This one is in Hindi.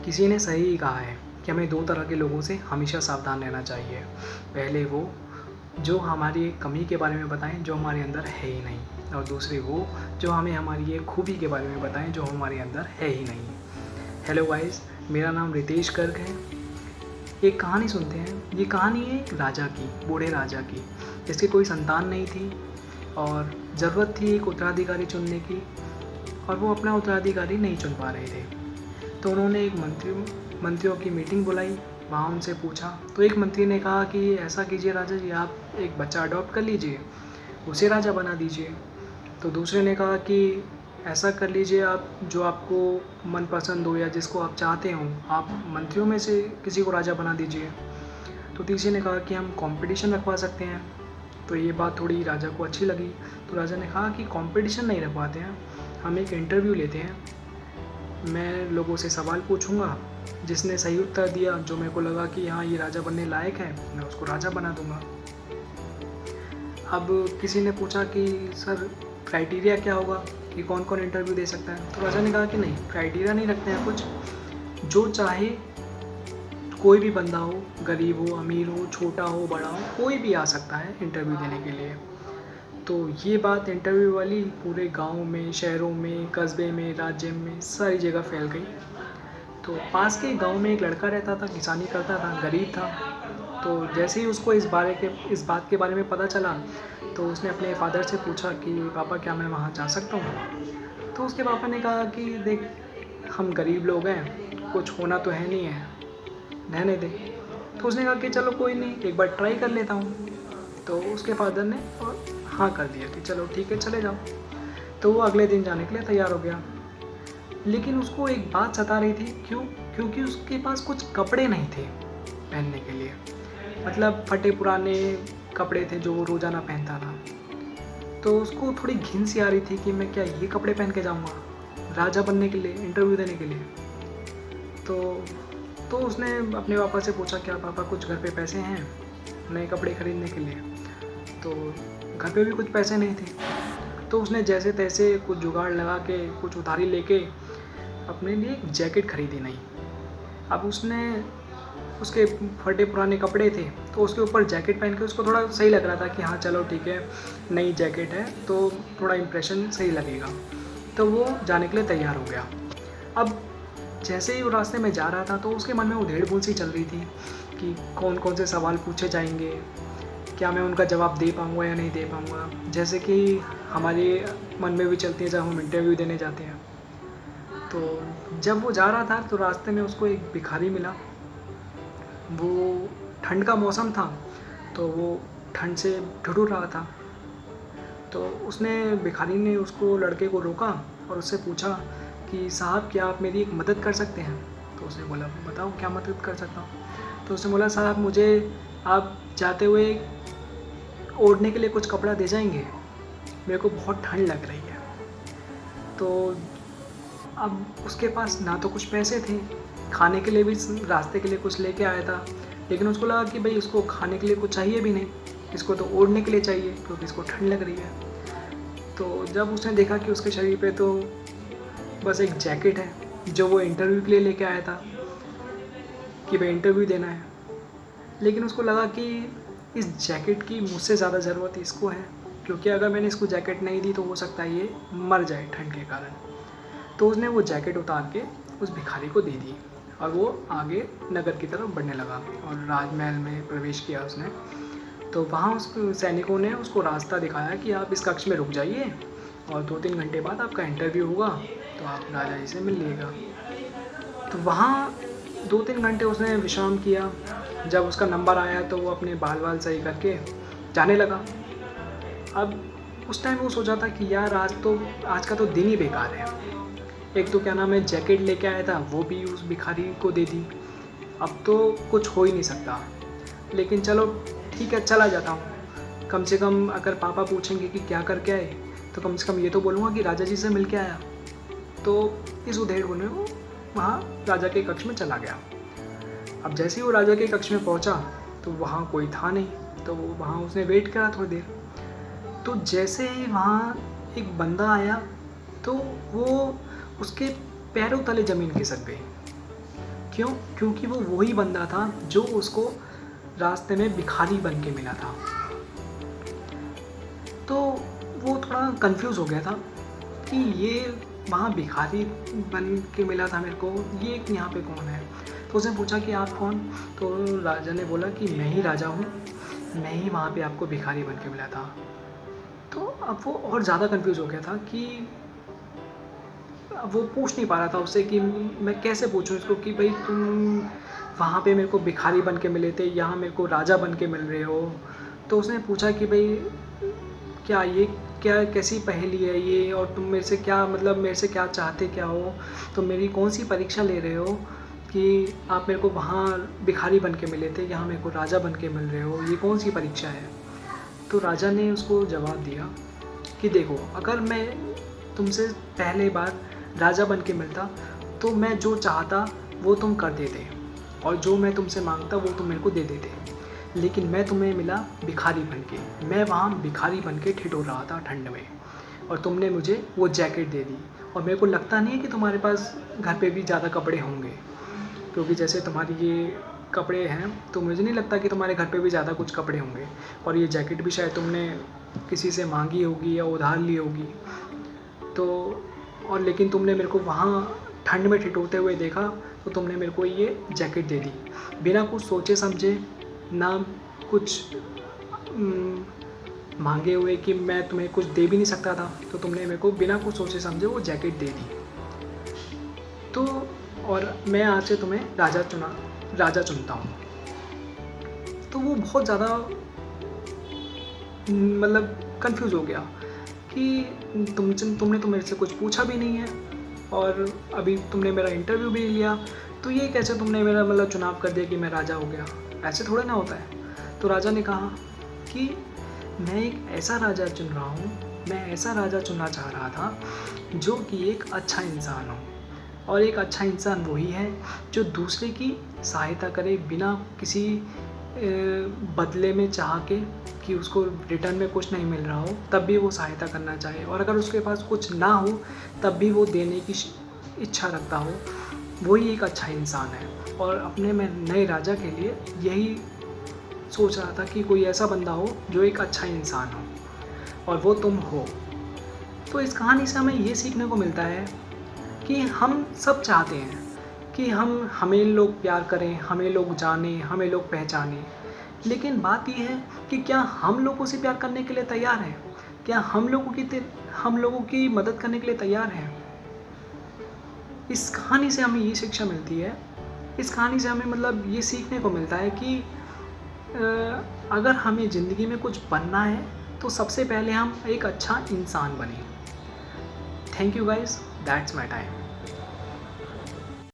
किसी ने सही ही कहा है कि हमें दो तरह के लोगों से हमेशा सावधान रहना चाहिए। पहले वो जो हमारी एक कमी के बारे में बताएं जो हमारे अंदर है ही नहीं, और दूसरे वो जो हमें हमारी एक खूबी के बारे में बताएं जो हमारे अंदर है ही नहीं। हेलो गाइस, मेरा नाम रितेश गर्ग है। एक कहानी सुनते हैं। ये कहानी है एक राजा की, बूढ़े राजा की, जिसकी कोई संतान नहीं थी और ज़रूरत थी एक उत्तराधिकारी चुनने की, और वो अपना उत्तराधिकारी नहीं चुन पा रहे थे। तो उन्होंने एक मंत्रियों की मीटिंग बुलाई। वहाँ उनसे पूछा तो एक मंत्री ने कहा कि ऐसा कीजिए राजा जी, आप एक बच्चा अडॉप्ट कर लीजिए, उसे राजा बना दीजिए। तो दूसरे ने कहा कि ऐसा कर लीजिए, आप जो आपको मनपसंद हो या जिसको आप चाहते हो, आप मंत्रियों में से किसी को राजा बना दीजिए। तो तीसरे ने कहा कि हम कंपटीशन रखवा सकते हैं। तो ये बात थोड़ी राजा को अच्छी लगी। तो राजा ने कहा कि कंपटीशन नहीं रखवाते हैं, हम एक इंटरव्यू लेते हैं। मैं लोगों से सवाल पूछूंगा, जिसने सही उत्तर दिया, जो मेरे को लगा कि हाँ ये राजा बनने लायक है, मैं उसको राजा बना दूंगा। अब किसी ने पूछा कि सर क्राइटेरिया क्या होगा कि कौन कौन इंटरव्यू दे सकता है। तो राजा ने कहा कि नहीं, क्राइटेरिया नहीं रखते हैं कुछ, जो चाहे कोई भी बंदा हो, गरीब हो, अमीर हो, छोटा हो, बड़ा हो, कोई भी आ सकता है इंटरव्यू देने के लिए। तो ये बात इंटरव्यू वाली पूरे गांव में, शहरों में, कस्बे में, राज्य में, सारी जगह फैल गई। तो पास के गांव में एक लड़का रहता था, किसानी करता था, गरीब था। तो जैसे ही उसको इस बात के बारे में पता चला, तो उसने अपने फादर से पूछा कि पापा क्या मैं वहाँ जा सकता हूँ। तो उसके पापा ने कहा कि देख, हम गरीब लोग हैं, कुछ होना तो है नहीं है, रहने दे। तो उसने कहा कि चलो कोई नहीं, एक बार ट्राई कर लेता हूँ। तो उसके फादर ने और हाँ कर दिया कि चलो ठीक है, चले जाओ। तो वो अगले दिन जाने के लिए तैयार हो गया। लेकिन उसको एक बात सता रही थी। क्यों? क्योंकि उसके पास कुछ कपड़े नहीं थे पहनने के लिए। मतलब फटे पुराने कपड़े थे जो वो रोज़ाना पहनता था। तो उसको थोड़ी घिन सी आ रही थी कि मैं क्या ये कपड़े पहन के जाऊँगा राजा बनने के लिए, इंटरव्यू देने के लिए। तो उसने अपने पापा से पूछा, क्या पापा कुछ घर पे पैसे हैं नए कपड़े खरीदने के लिए? तो घर पे भी कुछ पैसे नहीं थे। तो उसने जैसे तैसे कुछ जुगाड़ लगा के, कुछ उधारी लेके अपने लिए एक जैकेट खरीदी नई। अब उसके फटे पुराने कपड़े थे, तो उसके ऊपर जैकेट पहन के उसको थोड़ा सही लग रहा था कि हाँ चलो ठीक है, नई जैकेट है तो थोड़ा इम्प्रेशन सही लगेगा। तो वो जाने के लिए तैयार हो गया। अब जैसे ही वो रास्ते में जा रहा था, तो उसके मन में उधेड़-बुन सी चल रही थी कि कौन कौन से सवाल पूछे जाएंगे, क्या मैं उनका जवाब दे पाऊँगा या नहीं दे पाऊँगा। जैसे कि हमारे मन में भी चलती है जब हम इंटरव्यू देने जाते हैं। तो जब वो जा रहा था, तो रास्ते में उसको एक भिखारी मिला। वो ठंड का मौसम था, तो वो ठंड से ठिठुर रहा था। तो भिखारी ने उसको, लड़के को रोका और उससे पूछा कि साहब क्या आप मेरी एक मदद कर सकते हैं? तो उसने बोला बताओ क्या मदद कर सकता हूँ। तो उसने बोला साहब मुझे आप जाते हुए ओढ़ने के लिए कुछ कपड़ा दे जाएंगे, मेरे को बहुत ठंड लग रही है। तो अब उसके पास ना तो कुछ पैसे थे, खाने के लिए भी रास्ते के लिए कुछ लेके आया था, लेकिन उसको लगा कि भाई उसको खाने के लिए कुछ चाहिए भी नहीं, इसको तो ओढ़ने के लिए चाहिए क्योंकि इसको ठंड लग रही है। तो जब उसने देखा कि उसके शरीर पे तो बस एक जैकेट है जो वो इंटरव्यू के लिए लेके आया था कि भाई इंटरव्यू देना है, लेकिन उसको लगा कि इस जैकेट की मुझसे ज़्यादा ज़रूरत इसको है, क्योंकि अगर मैंने इसको जैकेट नहीं दी तो हो सकता है ये मर जाए ठंड के कारण। तो उसने वो जैकेट उतार के उस भिखारी को दे दी और वो आगे नगर की तरफ बढ़ने लगा और राजमहल में प्रवेश किया उसने। तो वहाँ उस सैनिकों ने उसको रास्ता दिखाया कि आप इस कक्ष में रुक जाइए और 2-3 घंटे बाद आपका इंटरव्यू होगा, तो आप राजा जी से मिल लीजिएगा। तो वहाँ 2-3 घंटे उसने विश्राम किया। जब उसका नंबर आया तो वो अपने बाल वाल सही करके जाने लगा। अब उस टाइम वो सोचा था कि यार आज का तो दिन ही बेकार है। एक तो क्या नाम है, जैकेट लेके आया था वो भी उस भिखारी को दे दी, अब तो कुछ हो ही नहीं सकता। लेकिन चलो ठीक है, चला जाता हूँ। कम से कम अगर पापा पूछेंगे कि क्या करके आए, तो कम से कम ये तो बोलूँगा कि राजा जी से मिल के आया। तो इस उधेड़-बुन में वो वहाँ राजा के कक्ष में चला गया। अब जैसे ही वो राजा के कक्ष में पहुँचा, तो वहाँ कोई था नहीं। तो वो वहाँ उसने वेट करा थोड़ी देर। तो जैसे ही वहाँ एक बंदा आया, तो वो उसके पैरों तले ज़मीन खिसक गई। क्यों? क्योंकि वो वही बंदा था जो उसको रास्ते में भिखारी बन के मिला था। तो वो थोड़ा कन्फ्यूज़ हो गया था कि ये वहाँ भिखारी बन के मिला था मेरे को, ये यहाँ पे कौन है? तो उसने पूछा कि आप कौन? तो राजा ने बोला कि मैं ही राजा हूँ, मैं ही वहाँ पे आपको भिखारी बन के मिला था। तो अब वो और ज़्यादा कन्फ्यूज़ हो गया था कि अब वो पूछ नहीं पा रहा था उससे कि मैं कैसे पूछूँ इसको कि भाई तुम वहाँ पे मेरे को भिखारी बन के मिले थे, यहाँ मेरे को राजा बन के मिल रहे हो। तो उसने पूछा कि भाई क्या ये क्या कैसी पहेली है ये, और तुम मेरे से क्या मतलब मेरे से क्या चाहते क्या हो? तुम मेरी कौन-सी परीक्षा ले रहे हो कि आप मेरे को वहाँ भिखारी बन के मिले थे, यहाँ मेरे को राजा बन के मिल रहे हो, ये कौन-सी परीक्षा है? तो राजा ने उसको जवाब दिया कि देखो, अगर मैं तुमसे पहले बार राजा बन के मिलता तो मैं जो चाहता वो तुम कर देते, और जो मैं तुमसे मांगता वो तुम मेरे को दे देते। लेकिन मैं तुम्हें मिला भिखारी बन के, मैं वहाँ भिखारी बन के ठिठुर रहा था ठंड में, और तुमने मुझे वो जैकेट दे दी। और मेरे को लगता नहीं है कि तुम्हारे पास घर पे भी ज़्यादा कपड़े होंगे, क्योंकि जैसे तुम्हारी ये कपड़े हैं तो मुझे नहीं लगता कि तुम्हारे घर पे भी ज़्यादा कुछ कपड़े होंगे, और ये जैकेट भी शायद तुमने किसी से मांगी होगी या उधार ली होगी। तो और लेकिन तुमने मेरे को वहाँ ठंड में ठिठुरते हुए देखा तो तुमने मेरे को ये जैकेट दे दी, बिना कुछ सोचे समझे, ना कुछ मांगे हुए कि मैं तुम्हें कुछ दे भी नहीं सकता था, तो तुमने मेरे को बिना कुछ सोचे समझे वो जैकेट दे दी। तो और मैं आज से तुम्हें राजा चुनता हूँ। तो वो बहुत ज़्यादा मतलब कंफ्यूज हो गया कि तुमने तो मेरे से कुछ पूछा भी नहीं है, और अभी तुमने मेरा इंटरव्यू भी लिया, तो ये कैसे तुमने मेरा मतलब चुनाव कर दिया कि मैं राजा हो गया? ऐसे थोड़ा ना होता है। तो राजा ने कहा कि मैं एक ऐसा राजा चुन रहा हूँ, मैं ऐसा राजा चुनना चाह रहा था जो कि एक अच्छा इंसान हो, और एक अच्छा इंसान वही है जो दूसरे की सहायता करे बिना किसी बदले में चाह के कि उसको रिटर्न में कुछ नहीं मिल रहा हो, तब भी वो सहायता करना चाहे, और अगर उसके पास कुछ ना हो तब भी वो देने की इच्छा रखता हो, वही एक अच्छा इंसान है। और अपने मैं नए राजा के लिए यही सोच रहा था कि कोई ऐसा बंदा हो जो एक अच्छा इंसान हो, और वो तुम हो। तो इस कहानी से हमें ये सीखने को मिलता है कि हम सब चाहते हैं कि हमें लोग प्यार करें, हमें लोग जानें, हमें लोग पहचानें, लेकिन बात ये है कि क्या हम लोगों से प्यार करने के लिए तैयार हैं? क्या हम लोगों की मदद करने के लिए तैयार हैं? इस कहानी से हमें ये शिक्षा मिलती है, इस कहानी से हमें मतलब ये सीखने को मिलता है कि अगर हमें ज़िंदगी में कुछ बनना है तो सबसे पहले हम एक अच्छा इंसान बनें। Thank you guys, that's my time.